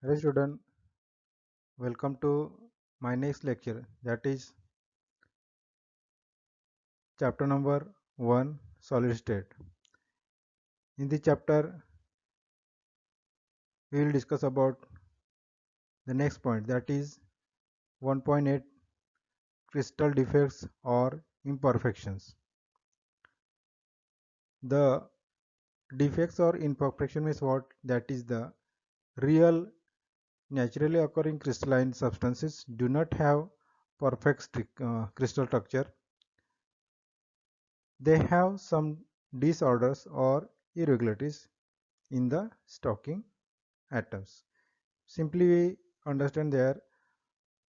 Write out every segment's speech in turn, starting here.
Hello student, welcome to my next lecture, that is chapter number 1, solid state. In this chapter we will discuss about the next point, that is 1.8 crystal defects or imperfections. The defects or imperfection is what? That is the real naturally occurring crystalline substances do not have perfect crystal structure. They have some disorders or irregularities in the stocking atoms. Simply we understand there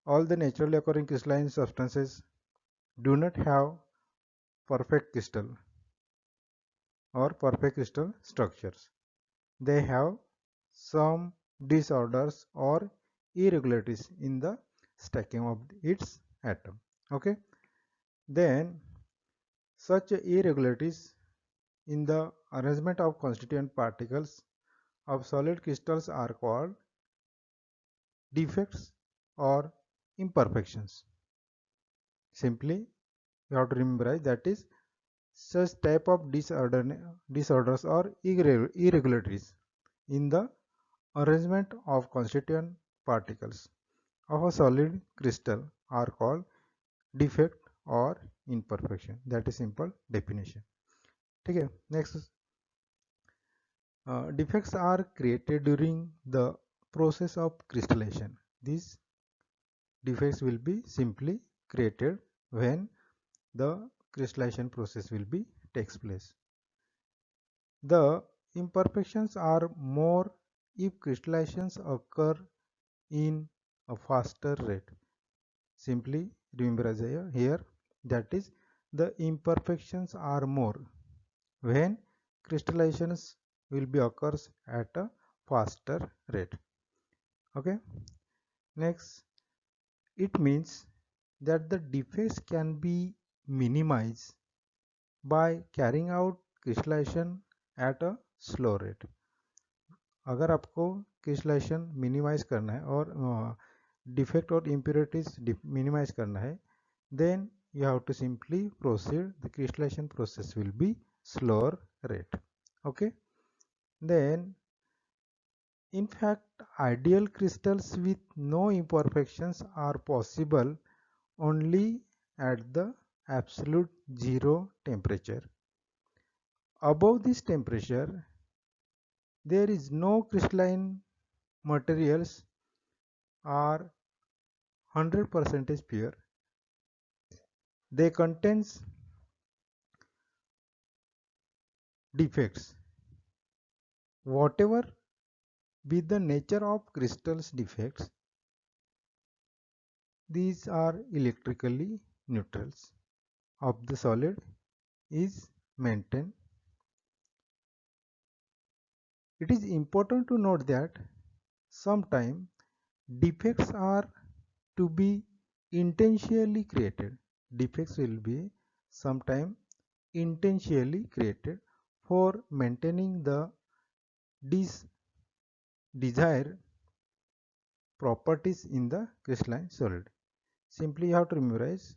all the naturally occurring crystalline substances do not have perfect crystal or perfect crystal structures. They have some disorders or irregularities in the stacking of its atom. Okay. Then such irregularities in the arrangement of constituent particles of solid crystals are called defects or imperfections. Simply you have to remember that is such type of disorders or irregularities in the arrangement of constituent particles of a solid crystal are called defect or imperfection. That is simple definition. Okay, next, defects are created during the process of crystallization. These defects will be simply created when the crystallization process will be takes place. The imperfections are more if crystallizations occur in a faster rate. Simply remember as here that is the imperfections are more when crystallizations will be occurs at a faster rate. Okay. Next, it means that the defects can be minimized by carrying out crystallization at a slow rate. अगर आपको crystallisation minimise करना है और defect और impurities minimise करना है, then you have to simply proceed the crystallization process will be slower rate. Okay, then in fact ideal crystals with no imperfections are possible only at the absolute zero temperature. Above this temperature there is no crystalline materials are 100% pure. They contains defects. Whatever be the nature of crystals defects, these are electrically neutrals of the solid is maintained. It is important to note that sometimes defects are to be intentionally created. Defects will be sometimes intentionally created for maintaining the desired properties in the crystalline solid. Simply you have to memorize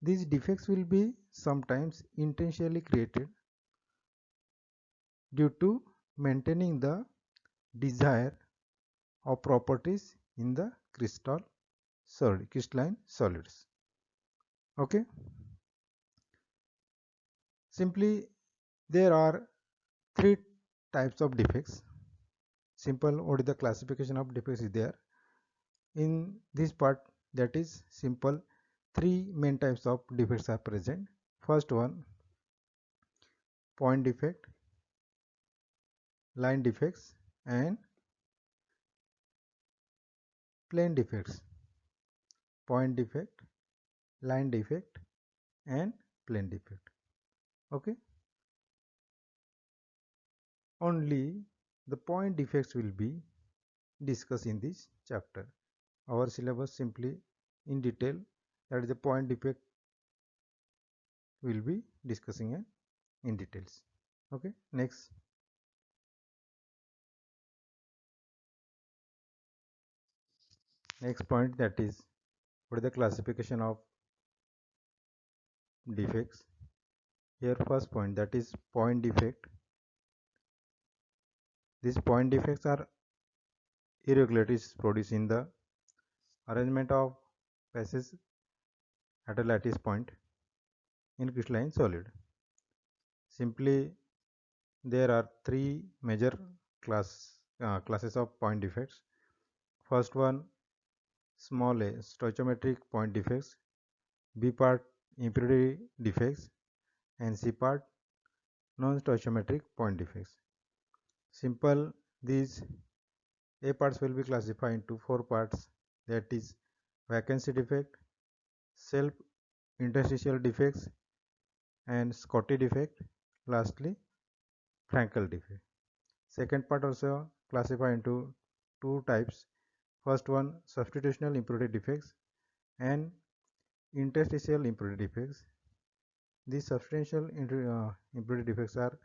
these defects will be sometimes intentionally created due to maintaining the desire of properties in the crystalline solids. Okay. Simply there are three types of defects. Simple, what is the classification of defects is there. In this part, that is simple, three main types of defects are present. First one, point defect, line defects and plane defects. Point defect, line defect and plane defect. Okay. Only the point defects will be discussed in this chapter. Our syllabus simply in detail, that is the point defect will be discussing in details. Okay. Next. Next point, that is what is the classification of defects. Here first point, that is point defect. These point defects are irregularities produced in the arrangement of passes at a lattice point in crystalline solid. Simply, there are three major classes of point defects. First one, small a, stoichiometric point defects. B part, impurity defects. And C part, non-stoichiometric point defects. Simple, these A parts will be classified into four parts, that is vacancy defect, self interstitial defects, and Scotty defect, lastly Frankel defect. Second part also classified into two types. First one, substitutional impurity defects and interstitial impurity defects. These substantial impurity defects are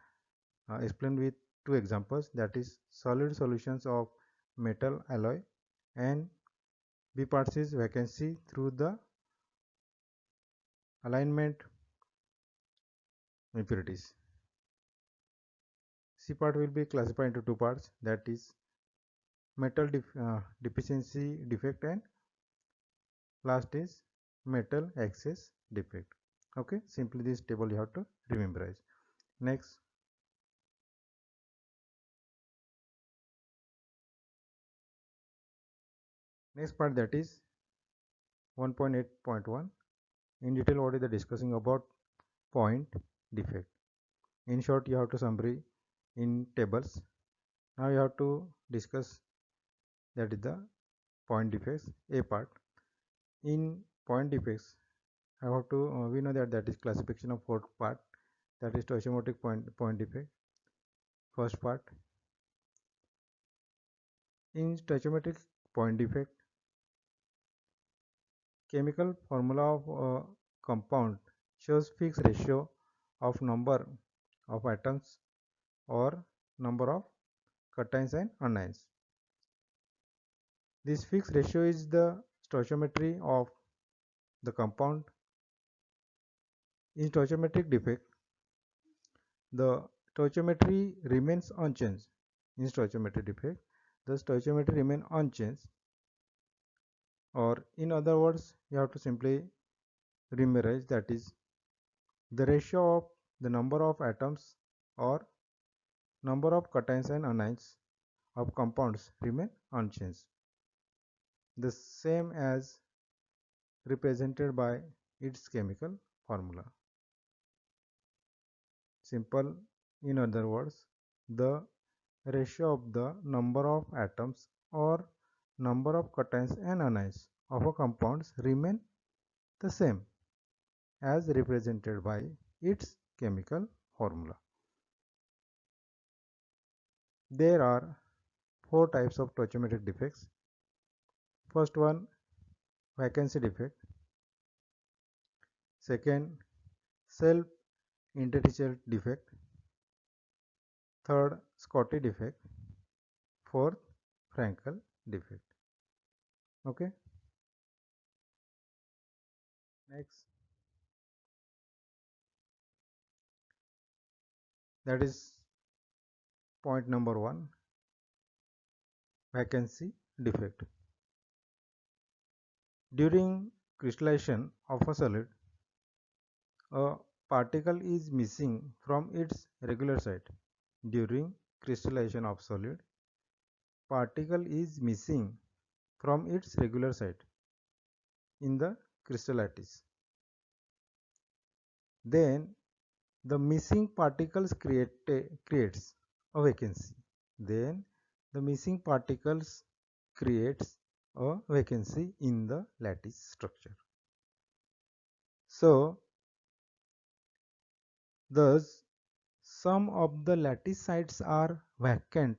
explained with two examples, that is solid solutions of metal alloy, and B parts is vacancy through the alignment impurities. C part will be classified into two parts, that is metal deficiency defect, and last is metal excess defect. Okay, simply this table you have to rememberize. Next, part, that is 1.8.1. in detail what is the discussing about point defect. In short, you have to summary in tables. Now you have to discuss, that is the point defects. A part, in point defects I have to we know that is classification of fourth part, that is stoichiometric point defect. First part, in stoichiometric point defect, chemical formula of a compound shows fixed ratio of number of atoms or number of cations and anions. This fixed ratio is the stoichiometry of the compound. In stoichiometric defect, the stoichiometry remains unchanged. In stoichiometric defect, the stoichiometry remains unchanged, or in other words, you have to simply remember, that is the ratio of the number of atoms or number of cations and anions of compounds remain unchanged, the same as represented by its chemical formula. Simple, in other words, the ratio of the number of atoms or number of cations and anions of a compounds remain the same as represented by its chemical formula. There are four types of stoichiometric defects. First one, vacancy defect. Second, self interstitial defect. Third, Scotty defect. Fourth, Frankel defect. Okay. Next, that is point number one, vacancy defect. During crystallization of a solid, a particle is missing from its regular site. During crystallization of solid, particle is missing from its regular site in the crystal lattice. Then the missing particles creates a vacancy. Then the missing particles creates a vacancy in the lattice structure. So thus some of the lattice sites are vacant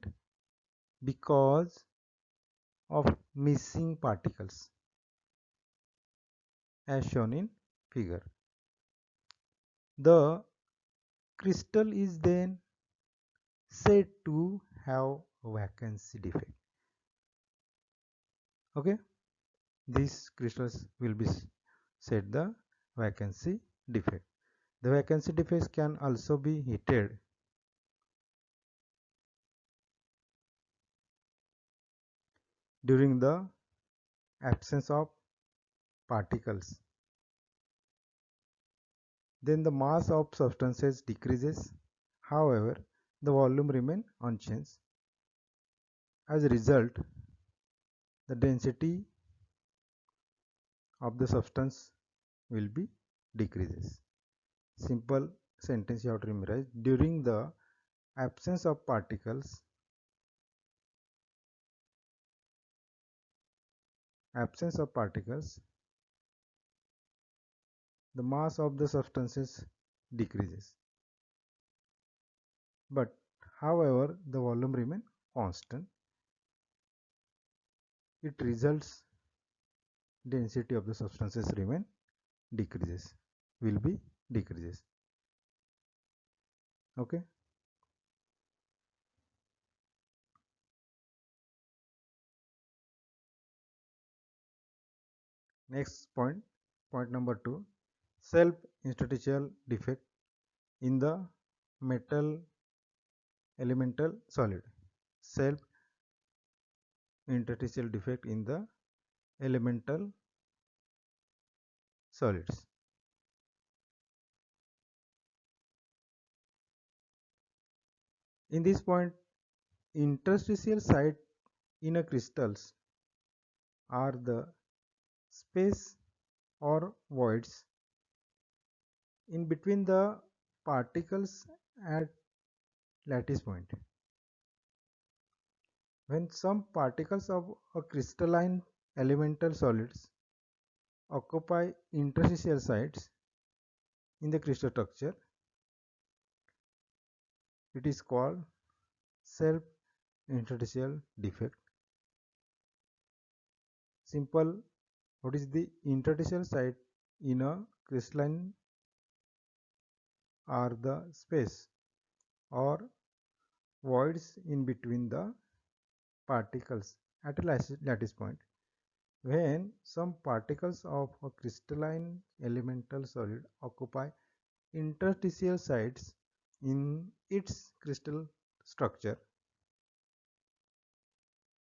because of missing particles, as shown in figure. The crystal is then said to have a vacancy defect. Okay, these crystals will be said the vacancy defect. The vacancy defects can also be heated during the absence of particles. Then the mass of substances decreases. However, the volume remains unchanged. As a result, the density of the substance will be decreases. Simple sentence you have to memorize. During the absence of particles, the mass of the substances decreases. But however, the volume remains constant. It results density of the substances remain decreases, will be decreases. Okay. Next point number 2, self-interstitial defect in the metal elemental solid. Self-interstitial defect in the elemental solids. In this point, interstitial site in a crystals are the space or voids in between the particles at lattice point. When some particles of a crystalline elemental solids occupy interstitial sites in the crystal structure, it is called self-interstitial defect. Simple, what is the interstitial site in a crystalline are the space or voids in between the particles at a lattice point. When some particles of a crystalline elemental solid occupy interstitial sites in its crystal structure,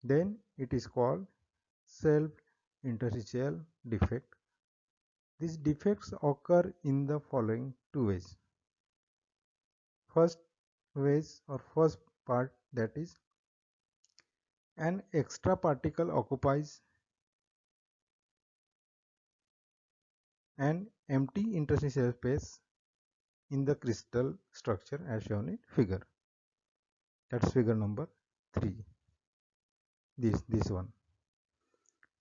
then it is called self-interstitial defect. These defects occur in the following two ways. First part, that is, an extra particle occupies an empty interstitial space in the crystal structure as shown in figure. That's figure number 3. This one.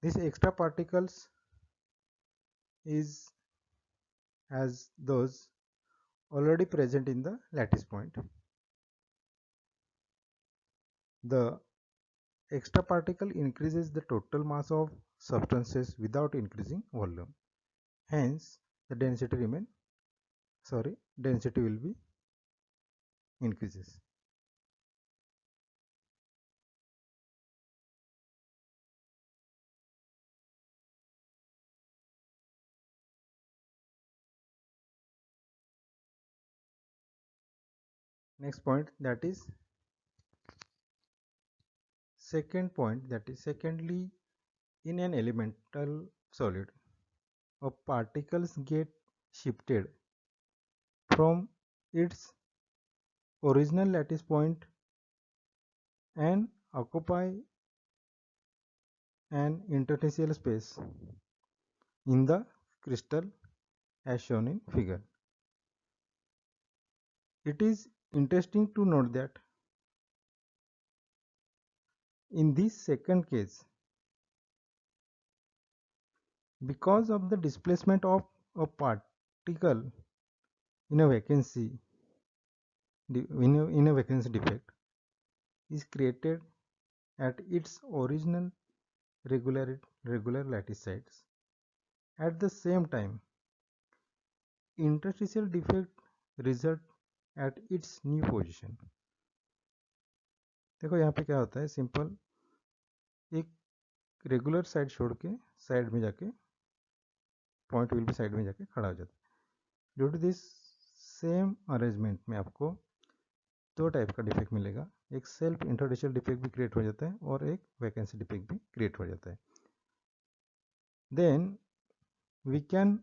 These extra particles is as those already present in the lattice point. The extra particle increases the total mass of substances without increasing volume. Hence, the density will be increases. Next point, that is secondly, in an elemental solid, particles get shifted from its original lattice point and occupy an interstitial space in the crystal as shown in figure. It is interesting to note that in this second case, because of the displacement of a particle in a vacancy defect is created at its original regular lattice sites. At the same time, interstitial defect result at its new position. देखो यहाँ पे क्या होता है, simple एक regular side छोड़ के side में जाके पॉइंट विल भी साइड में जाके खड़ा हो जाता है। Due to this same arrangement में आपको दो टाइप का डिफेक्ट मिलेगा, एक सेल्फ इंटरडिशियल डिफेक्ट भी क्रिएट हो जाता है और एक वैकेंसी डिफेक्ट भी क्रिएट हो जाता है। Then we can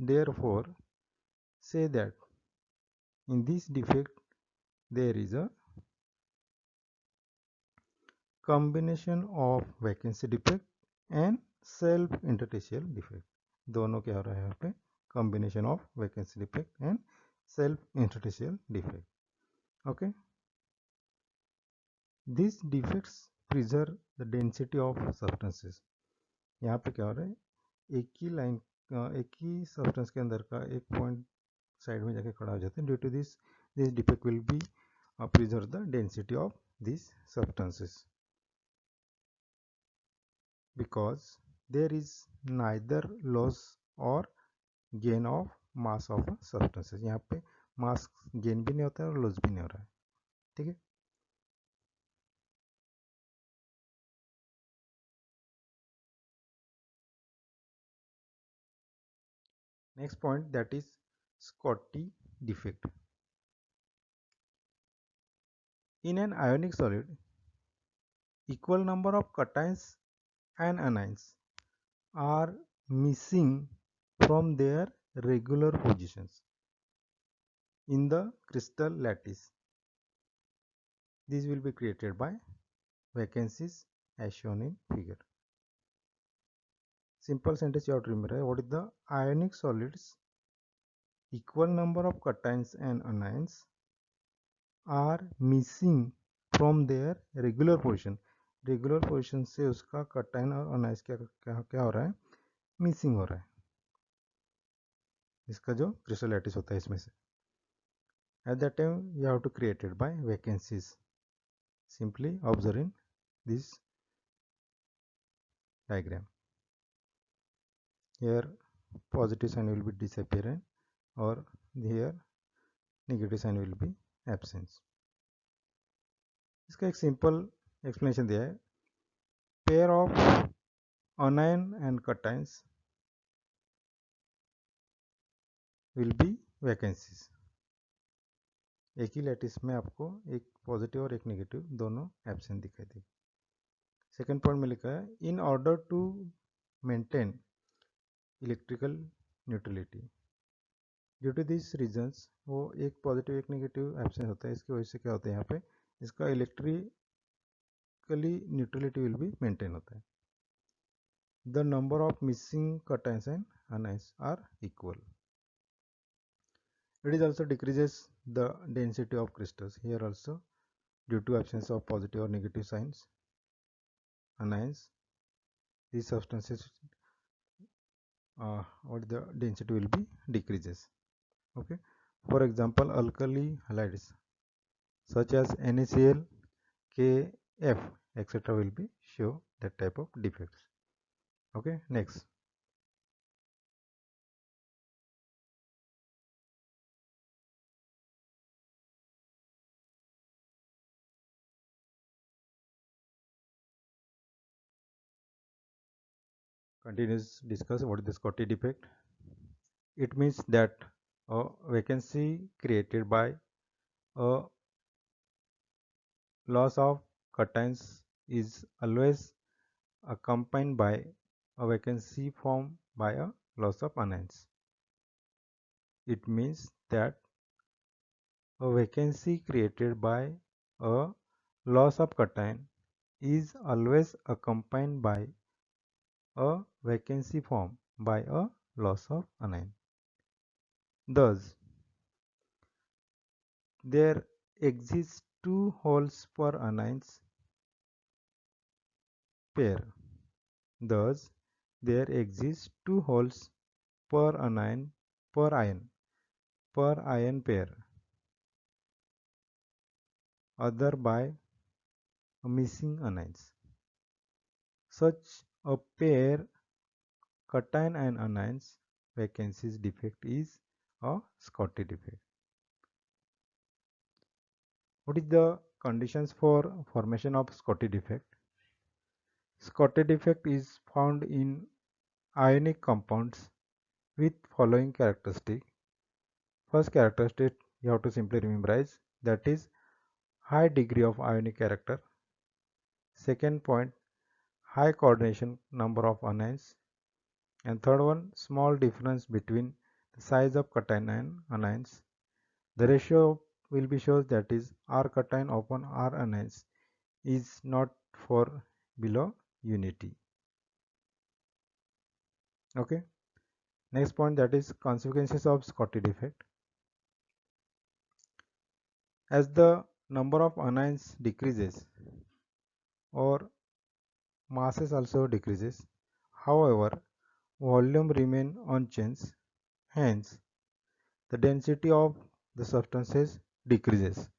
therefore say that in this defect there is a combination of vacancy defect and self interstitial defect। दोनों क्या हो रहा है यहाँ पे, combination of vacancy defect and self interstitial defect। okay, these defects preserve the density of substances। यहाँ पे क्या हो रहा है, एक ही लाइन एक ही सब्सटेंस के अंदर का एक पॉइंट साइड में जाके खड़ा हो जाता है। Due to this this defect will be preserve the density of these substances because there is neither loss or gain of mass of substances। यहाँ पे मास गेन भी नहीं होता है और लॉस भी नहीं हो रहा है। ठीक है, next point that is Scotty defect। In an ionic solid, equal number of cations and anions are missing from their regular positions in the crystal lattice। These will be created by vacancies as shown in figure। Simple sentence you have to remember, what is the ionic solids equal number of cations and anions are missing from their regular position। Regular position से उसका कटाइन और अनाइस क्या क्या क्या हो रहा है, missing हो रहा है, इसका जो क्रिस्टल लैटिस होता है इसमें से। At that time you have to created by vacancies. Simply observing this diagram, here positive sign will be disappearance or here negative sign will be absence। इसका एक सिंपल एक्सप्लेनेशन दिया है, pair of anion and cations will be vacancies। एक ही lattice में आपको एक positive और एक नेगेटिव दोनों एब्सेंट दिखाई देगी। सेकेंड पॉइंट में लिखा है, in order to maintain electrical neutrality, due to this reasons, वो एक पॉजिटिव एक नेगेटिव एब्सेंट होता है, इसकी वजह से क्या होता है यहाँ पे, इसका electrically neutrality will be maintain होता है। The number of missing cations and anions are equal. It is also decreases the density of crystals, here also due to absence of positive or negative signs anions, these substances what the density will be decreases। okay, for example alkali halides such as NaCl, Kf etc will be show that type of defects। okay, next continues discuss what is the Scotty defect। It means that a vacancy created by a loss of cations is always accompanied by a vacancy formed by a loss of anions। It means that a vacancy created by a loss of cation is always accompanied by a vacancy formed by a loss of anion। Thus, there exist two holes per anions pair। Thus, there exist two holes per anion pair other by missing anions। Such a pair cation and anions vacancies defect is a Scotty defect। What is the conditions for formation of Scotty defect? Scotty defect is found in ionic compounds with following characteristic. First characteristic you have to simply memorize, that is high degree of ionic character. Second point, high coordination number of anions. And third one, small difference between the size of cation and anions. The ratio will be shows, that is R cation upon R anions is not for below unity. Okay. Next point, that is consequences of Scotty defect. As the number of anions decreases or masses also decreases, however, volume remain unchanged, hence the density of the substances decreases.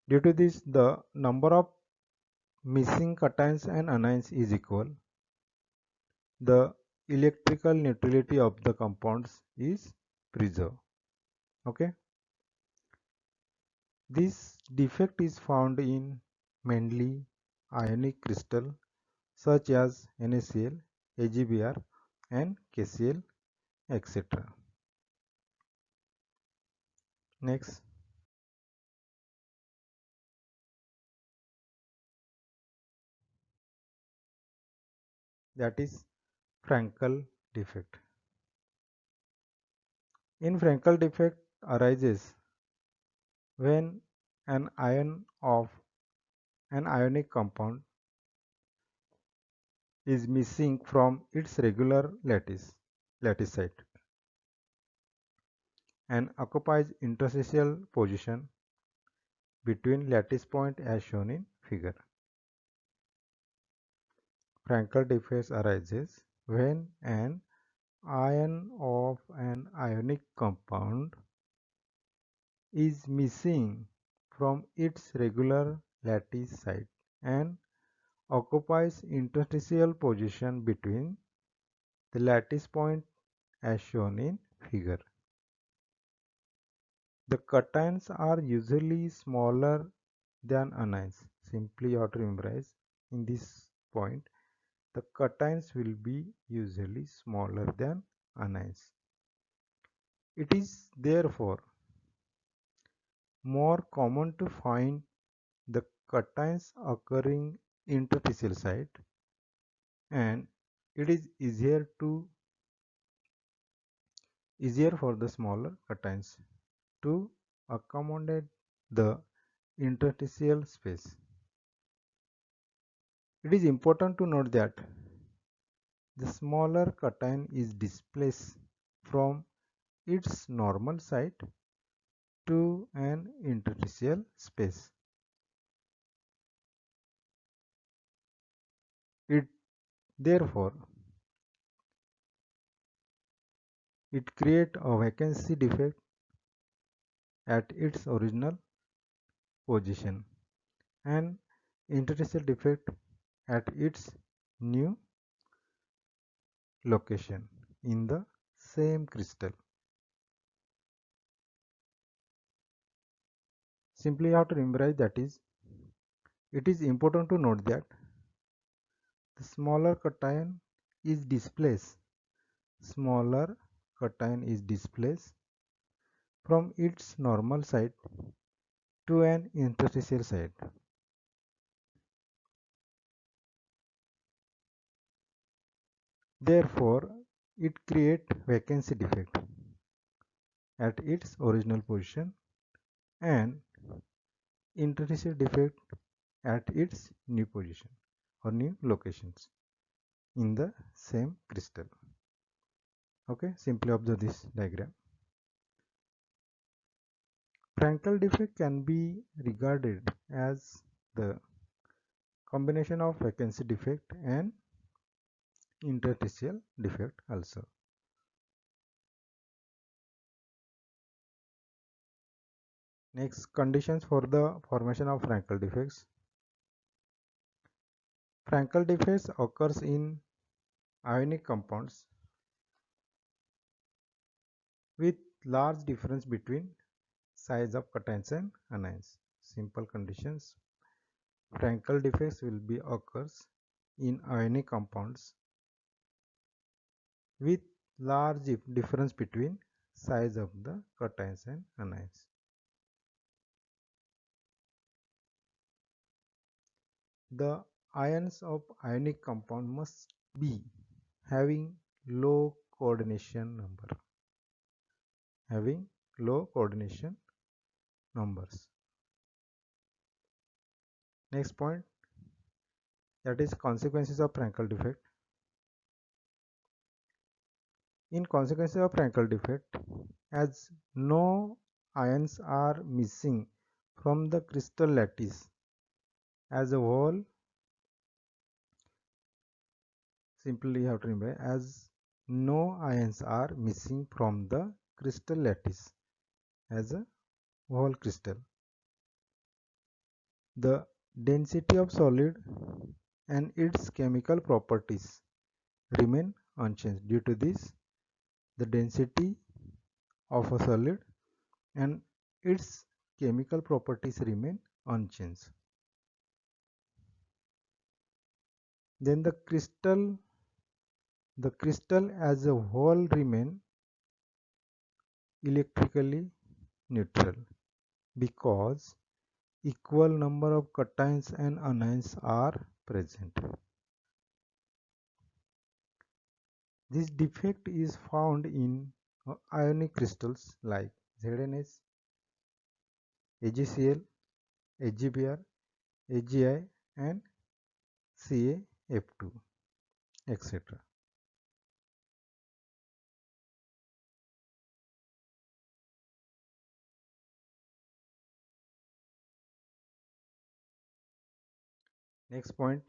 Due to this, the number of missing cations and anions is equal. The electrical neutrality of the compounds is preserved. Okay. This defect is found in mainly ionic crystal such as NaCl, AgBr and KCl, etc. Next, that is Frankel defect. In Frankel defect arises when an ion of an ionic compound is missing from its regular lattice site and occupies interstitial position between lattice point as shown in figure. Frankel defect arises when an ion of an ionic compound is missing from its regular lattice site and occupies interstitial position between the lattice point as shown in figure. The cations are usually smaller than anions. Simply you have to memorize in this point, the cations will be usually smaller than anions. It is therefore more common to find the cations occurring interstitial site, and it is easier for the smaller cations to accommodate the interstitial space. It is important to note that the smaller cation is displaced from its normal site to an interstitial space. It therefore it creates a vacancy defect at its original position and interstitial defect at its new location in the same crystal. Simply you have to memorize, that is, it is important to note that the smaller cation is displaced from its normal site to an interstitial site. Therefore, it creates vacancy defect at its original position and interstitial defect at its new position or new locations in the same crystal. Okay, simply observe this diagram. Frankel defect can be regarded as the combination of vacancy defect and interstitial defect also. Next, conditions for the formation of Frankel defects. Frankel defects occurs in ionic compounds with large difference between size of cations and anions. Simple conditions. Frankel defects will be occurs in ionic compounds with large difference between size of the cations and anions. The ions of ionic compound must be having low coordination number, having low coordination numbers. Next point, that is consequences of Frankel defect. In consequences of Frankel defect, as no ions are missing from the crystal lattice as a whole, simply you have to remember, as no ions are missing from the crystal lattice as a whole crystal, the density of solid and its chemical properties remain unchanged. Due to this, the density of a solid and its chemical properties remain unchanged. Then the crystal as a whole remain electrically neutral because equal number of cations and anions are present. This defect is found in ionic crystals like ZnS, AgCl, AgBr, AgI and CaF2, etc. Next point,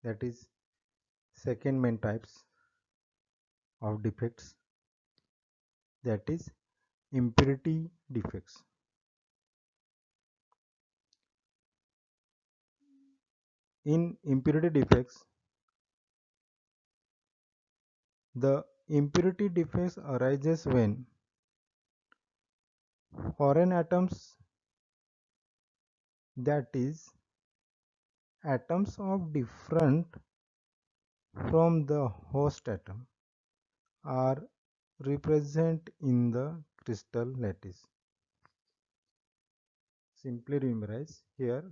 that is second main types of defects, that is impurity defects. In impurity defects, the impurity defects arises when foreign atoms, that is atoms of different from the host atom, are represent in the crystal lattice. Simply memorize here,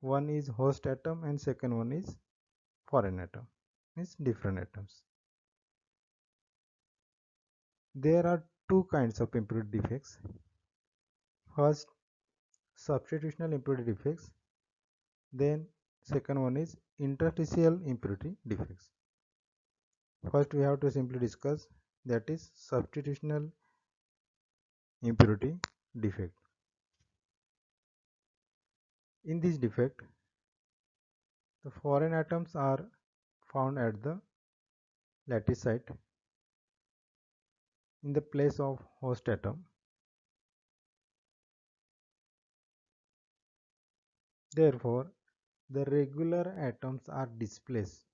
one is host atom and second one is foreign atom, means different atoms. There are two kinds of impurity defects. First, substitutional impurity defects, then second one is interstitial impurity defects. First we have to simply discuss, that is substitutional impurity defect. In this defect, the foreign atoms are found at the lattice site in the place of host atom. Therefore, the regular atoms are displaced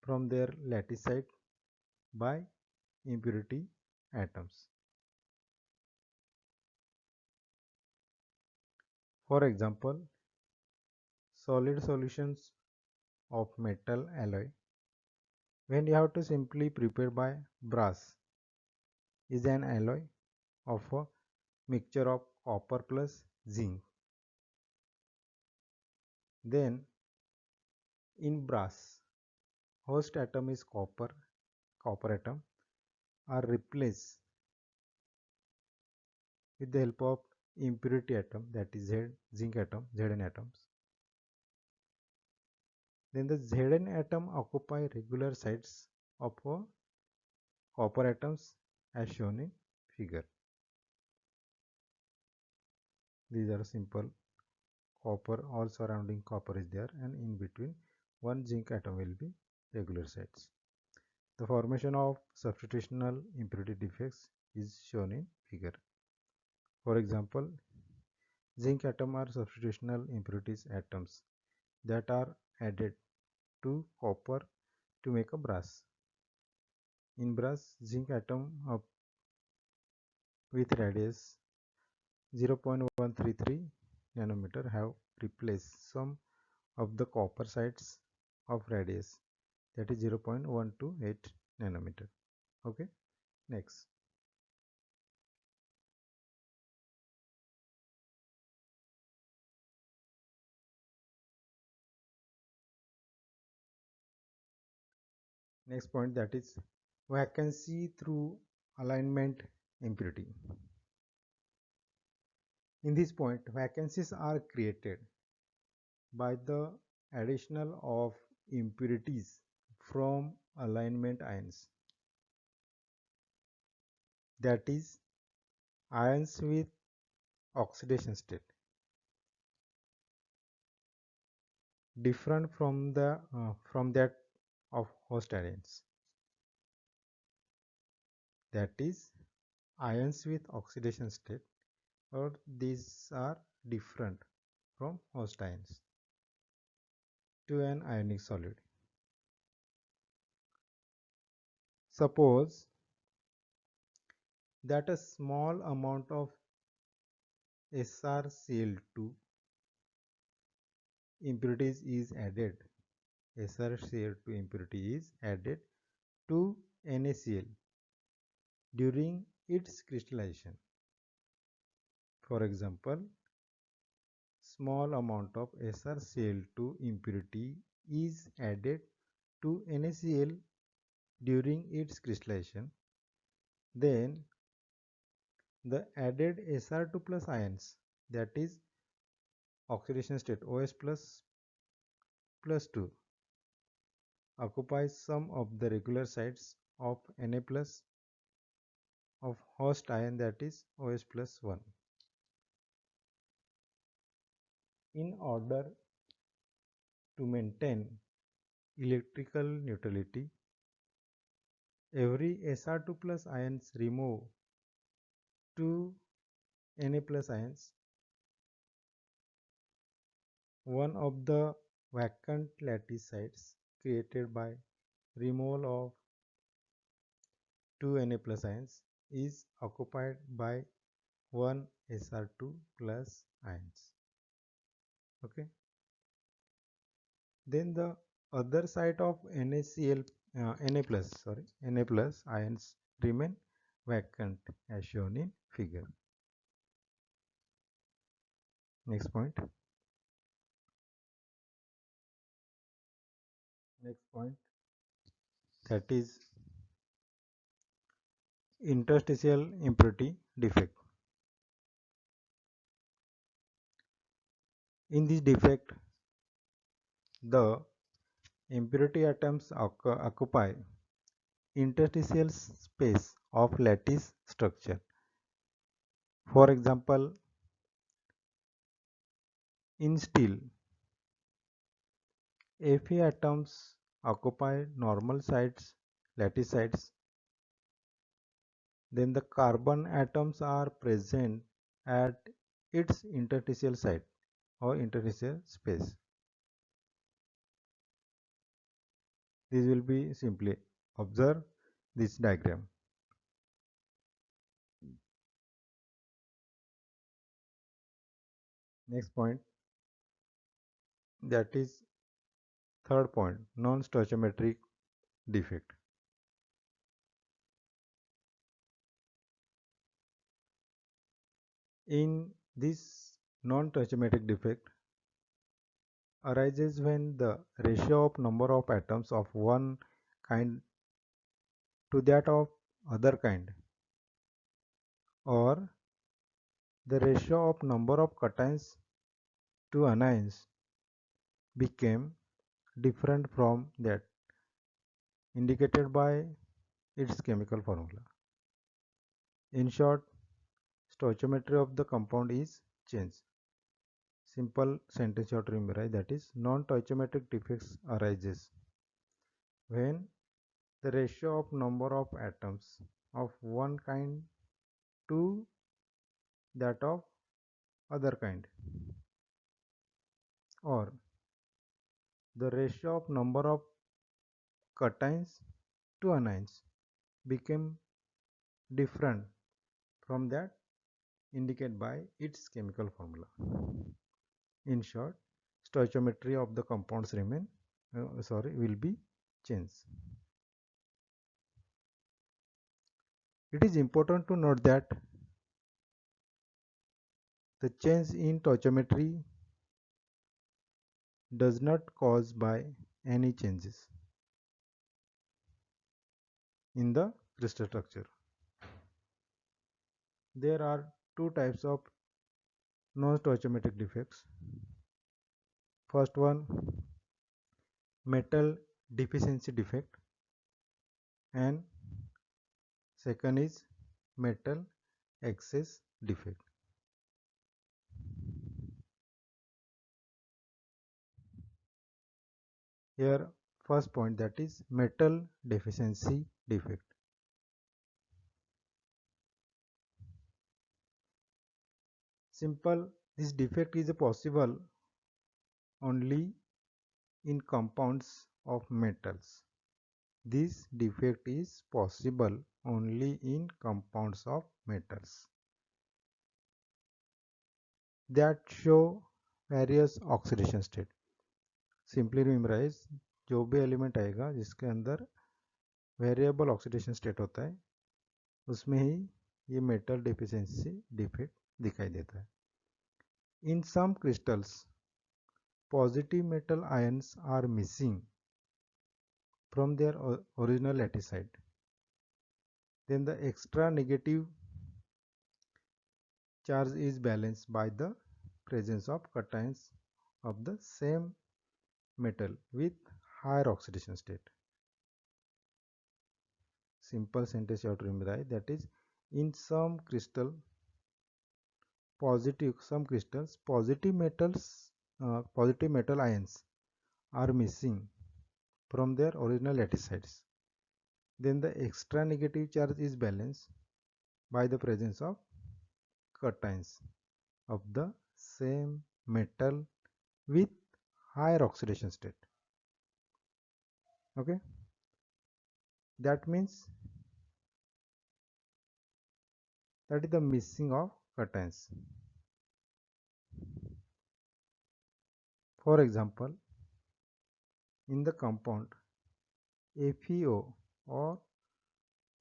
from their lattice site by impurity atoms. For example, solid solutions of metal alloy, when you have to simply prepare by brass, is an alloy of a mixture of copper plus zinc. Then in brass, host atom is copper atom are replaced with the help of impurity atom, that is zinc atom, Zn atoms. Then the Zn atom occupy regular sites of copper atoms as shown in figure. These are simple copper, all surrounding copper is there, and in between one zinc atom will be regular sites. The formation of substitutional impurity defects is shown in figure. For example, zinc atom are substitutional impurities atoms that are added to copper to make a brass. In brass, zinc atom with radius 0.133 nanometer have replaced some of the copper sites of radius, that is 0.128 nanometer. Okay, next. Next point, that is vacancy through alignment impurity. In this point, vacancies are created by the additional of impurities from alignment ions, that is ions with oxidation state, different from that of host ions, that is ions with oxidation state, or these are different from host ions to an ionic solid. Suppose that a small amount of SrCl2 impurities is added. SrCl2 impurity is added to NaCl during its crystallization. For example, small amount of SrCl2 impurity is added to NaCl during its crystallization. Then the added Sr2 plus ions, that is oxidation state OS plus 2, occupies some of the regular sites of Na plus of host ion, that is OS plus 1. In order to maintain electrical neutrality, every Sr2 plus ions remove two Na plus ions. One of the vacant lattice sites created by removal of two Na plus ions is occupied by one Sr2 plus ions. Okay. Then the other side of NaCl Na plus ions remain vacant as shown in figure. Next point. Next point, that is interstitial impurity defect. In this defect, the impurity atoms occupy interstitial space of lattice structure. For example, in steel, Fe atoms occupy normal sites, lattice sites. Then the carbon atoms are present at its interstitial site or interstitial space. This will be simply observe this diagram. Next point, that is third point, non-stoichiometric defect. In this non-stoichiometric defect arises when the ratio of number of atoms of one kind to that of other kind, or the ratio of number of cations to anions became different from that indicated by its chemical formula. In short, stoichiometry of the compound is changed. Simple sentence you have to remember, that is non-stoichiometric defects arises when the ratio of number of atoms of one kind to that of other kind, or the ratio of number of cations to anions became different from that indicated by its chemical formula. In short, stoichiometry of the compounds will be changed. It is important to note that the change in stoichiometry does not cause by any changes in the crystal structure. There are two types of non-stoichiometric defects. First one, metal deficiency defect, and second is metal excess defect. Here, first point, that is metal deficiency defect. Simple, this defect is possible only in compounds of metals. This defect is possible only in compounds of metals that show various oxidation state. Simply memorize, जो भी element आएगा जिसके अंदर variable oxidation state होता है उसमें ही ये metal deficiency defect दिखाई देता है. In some crystals, positive metal ions are missing from their original lattice site. Then the extra negative charge is balanced by the presence of cations of the same metal with higher oxidation state. Simple sentence you have to memorize, that is, in some crystals, positive metal ions are missing from their original lattice sites. Then the extra negative charge is balanced by the presence of cations of the same metal with higher oxidation state. Okay, that means that is the missing of cations. For example, in the compound FeO or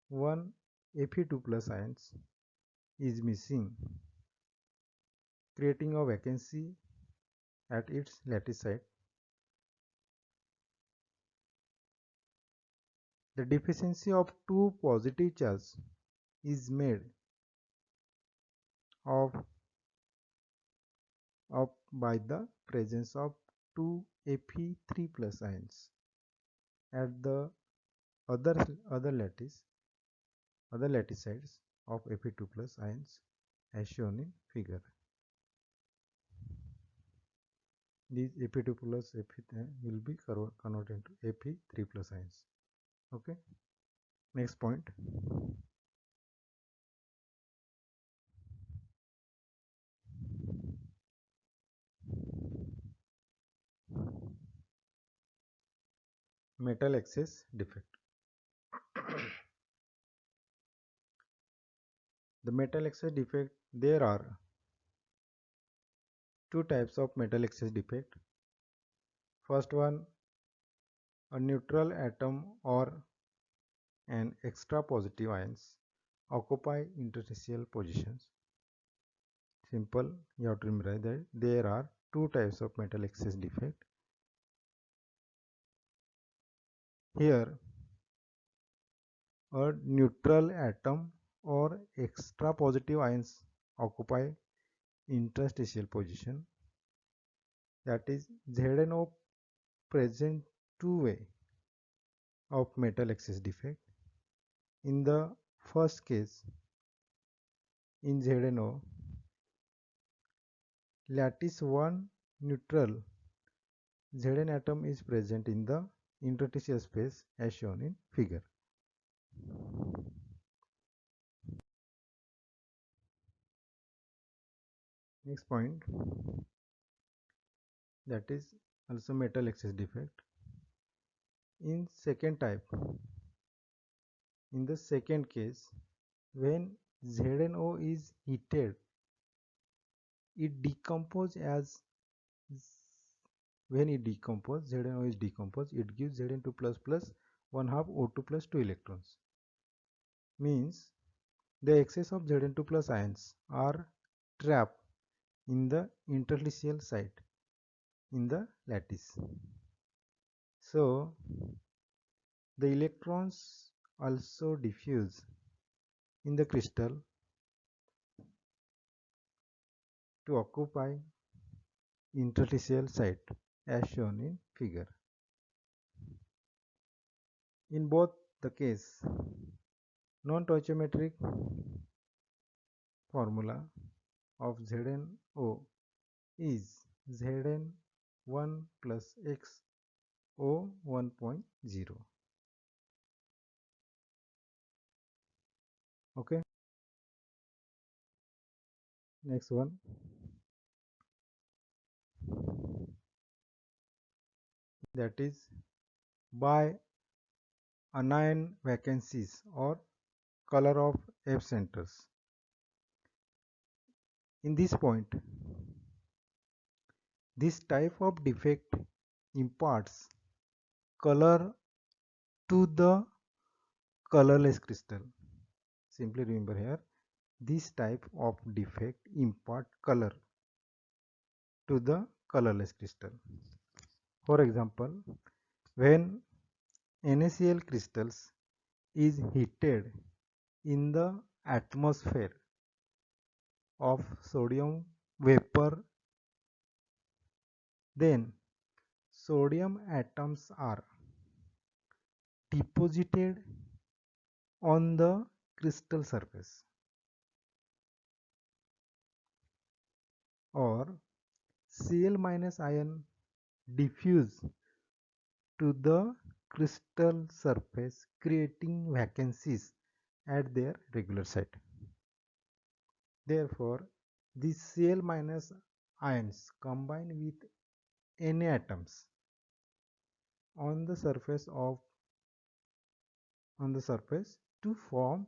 1 Fe2 plus ions is missing, creating a vacancy at its lattice site. The deficiency of two positive charges is made up by the presence of two Fe3 plus ions at the other lattice sites of Fe2 plus ions as shown in figure. These Fe2 plus Fe will be converted into Fe3 plus ions. Okay, next point. Metal excess defect. The metal excess defect, there are two types of metal excess defect. First one, a neutral atom or an extra positive ions occupy interstitial positions. Simple, you have to remember that there are two types of metal excess defect. Here, a neutral atom or extra positive ions occupy interstitial position, that is ZNO present two way of metal excess defect. In the first case, in ZNO, lattice 1 neutral Zn atom is present in the interstitial space as shown in figure. Next point, that is also metal excess defect. In second type, in the second case, when ZNO is heated it decomposes as when it decomposes, ZnO is decomposed, it gives Zn2 plus 1 half O2 plus 2 electrons. Means the excess of Zn2 plus ions are trapped in the interstitial site in the lattice. So the electrons also diffuse in the crystal to occupy interstitial site as shown in figure. In both the case, non-stoichiometric formula of ZnO is Zn1 plus XO 1.0. Okay, next one, that is by anion vacancies or color of F centers. In this point, this type of defect imparts color to the colorless crystal. Simply remember here, this type of defect impart color to the colorless crystal. For example, when NaCl crystals is heated in the atmosphere of sodium vapor, then sodium atoms are deposited on the crystal surface, or Cl minus ion diffuse to the crystal surface, creating vacancies at their regular site. Therefore, these Cl minus ions combine with Na atoms on the surface to form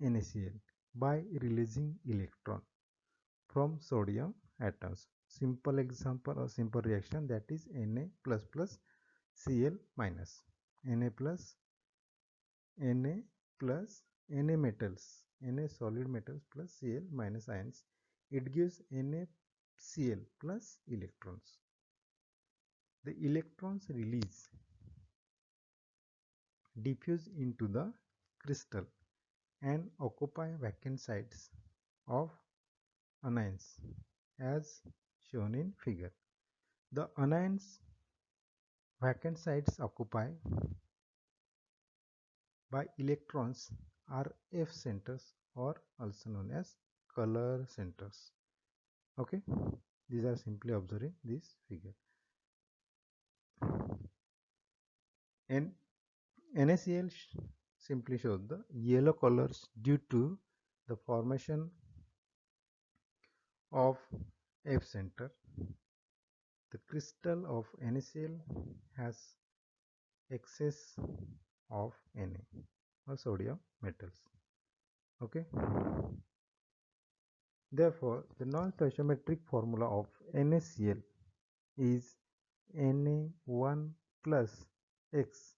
NaCl by releasing electron from sodium atoms. Simple example or simple reaction, that is Na plus plus Cl minus, Na plus Na plus Na metals, Na solid metals plus Cl minus ions, it gives NaCl plus electrons. The electrons release diffuse into the crystal and occupy vacant sites of anions as shown in figure. The anions vacant sites occupied by electrons are F centers, or also known as color centers. Okay, these are simply observing this figure. And NaCl simply shows the yellow colors due to the formation of F center. The crystal of NaCl has excess of Na or sodium metals. Okay. Therefore, the non-stoichiometric formula of NaCl is Na1 plus X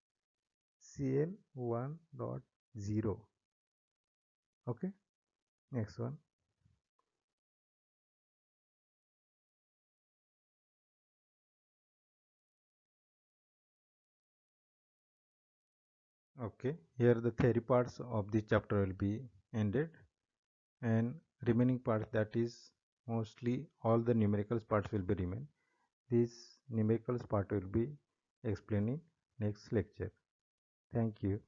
Cl1.0. Okay. Next one. Okay. Here the theory parts of this chapter will be ended, and remaining parts, that is mostly all the numericals parts will be remain. This numericals part will be explaining next lecture. Thank you.